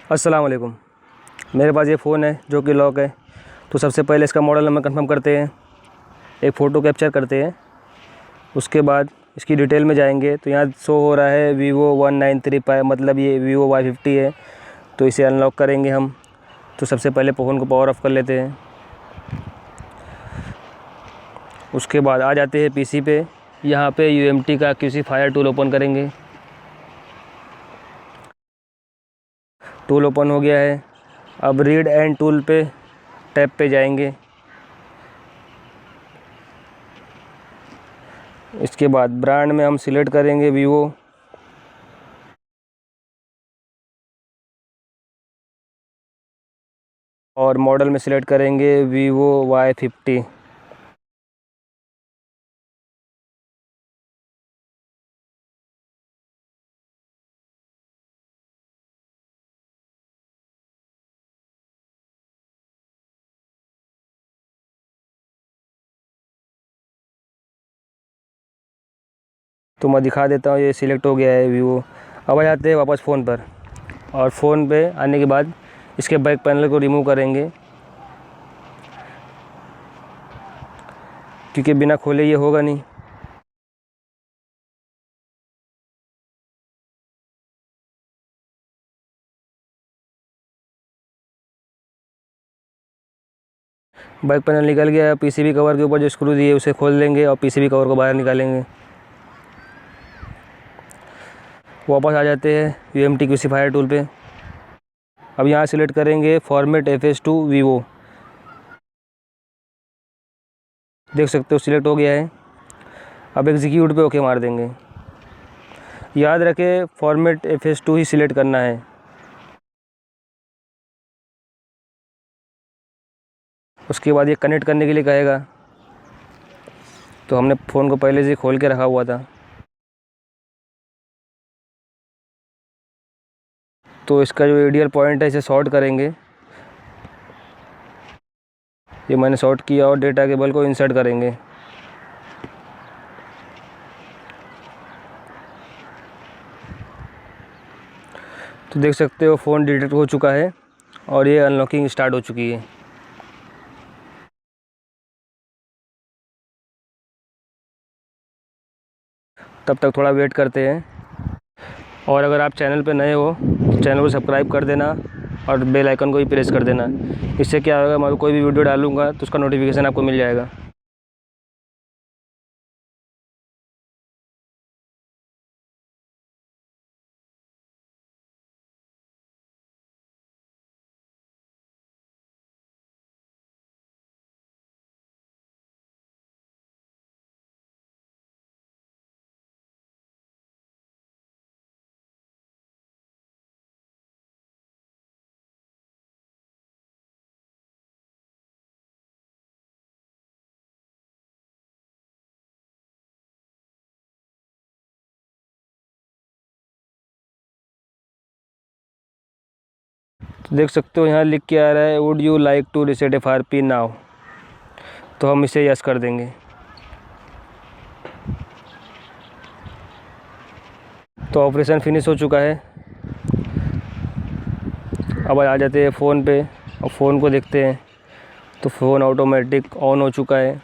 अस्सलाम वालेकुम। मेरे पास ये फ़ोन है जो कि लॉक है। तो सबसे पहले इसका मॉडल नंबर कंफर्म करते हैं, एक फ़ोटो कैप्चर करते हैं। उसके बाद इसकी डिटेल में जाएंगे तो यहाँ शो हो रहा है Vivo Y935, मतलब ये Vivo Y50 है। तो इसे अनलॉक करेंगे हम। तो सबसे पहले फ़ोन को पावर ऑफ़ कर लेते हैं। उसके बाद आ जाते हैं पीसी पे। यहाँ पे UMT का QC फायर टूल ओपन करेंगे। टूल ओपन हो गया है। अब रीड एंड टूल पे टैब पे जाएंगे। इसके बाद ब्रांड में हम सिलेक्ट करेंगे Vivo। और मॉडल में सिलेक्ट करेंगे Vivo Y50। तो मैं दिखा देता हूँ, ये सिलेक्ट हो गया है Vivo। अब आ जाते हैं वापस फ़ोन पर। और फ़ोन पे आने के बाद इसके बैक पैनल को रिमूव करेंगे, क्योंकि बिना खोले ये होगा नहीं। बैक पैनल निकल गया। पीसीबी कवर के ऊपर जो स्क्रू दिए उसे खोल लेंगे और पीसीबी कवर को बाहर निकालेंगे। वापस आ जाते हैं UMT QC फायर टूल पे। अब यहाँ सिलेक्ट करेंगे फॉर्मेट FS2 Vivo। देख सकते हो सिलेक्ट हो गया है। अब एग्जीक्यूट पे ओके मार देंगे। याद रखें फॉर्मेट FS2 ही सिलेक्ट करना है। उसके बाद ये कनेक्ट करने के लिए कहेगा। तो हमने फ़ोन को पहले से खोल के रखा हुआ था। तो इसका जो एडियल पॉइंट है इसे शॉर्ट करेंगे। ये मैंने शॉर्ट किया और डेटा केबल को इंसर्ट करेंगे। तो देख सकते हो फ़ोन डिटेक्ट हो चुका है और ये अनलॉकिंग स्टार्ट हो चुकी है। तब तक थोड़ा वेट करते हैं। और अगर आप चैनल पे नए हो तो चैनल को सब्सक्राइब कर देना और बेल आइकन को भी प्रेस कर देना। इससे क्या होगा, मैं कोई भी वीडियो डालूँगा तो उसका नोटिफिकेशन आपको मिल जाएगा। तो देख सकते हो यहाँ लिख के आ रहा है would you like to reset FRP now. तो हम इसे यस कर देंगे। तो ऑपरेशन फिनिश हो चुका है। अब आ जाते हैं फ़ोन पे और फ़ोन को देखते हैं। तो फ़ोन ऑटोमेटिक ऑन हो चुका है।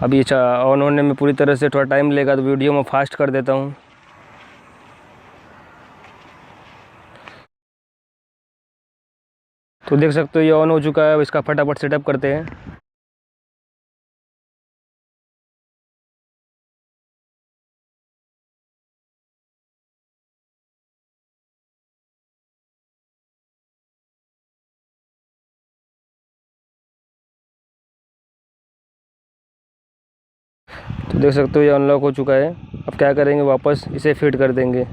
अब ये ऑन होने में पूरी तरह से थोड़ा टाइम लेगा, तो वीडियो मैं फास्ट कर देता हूँ। तो देख सकते हो ये ऑन हो चुका है। अब इसका फटाफट सेटअप करते हैं। तो देख सकते हो ये अनलॉक हो चुका है। अब क्या करेंगे, वापस इसे फिट कर देंगे।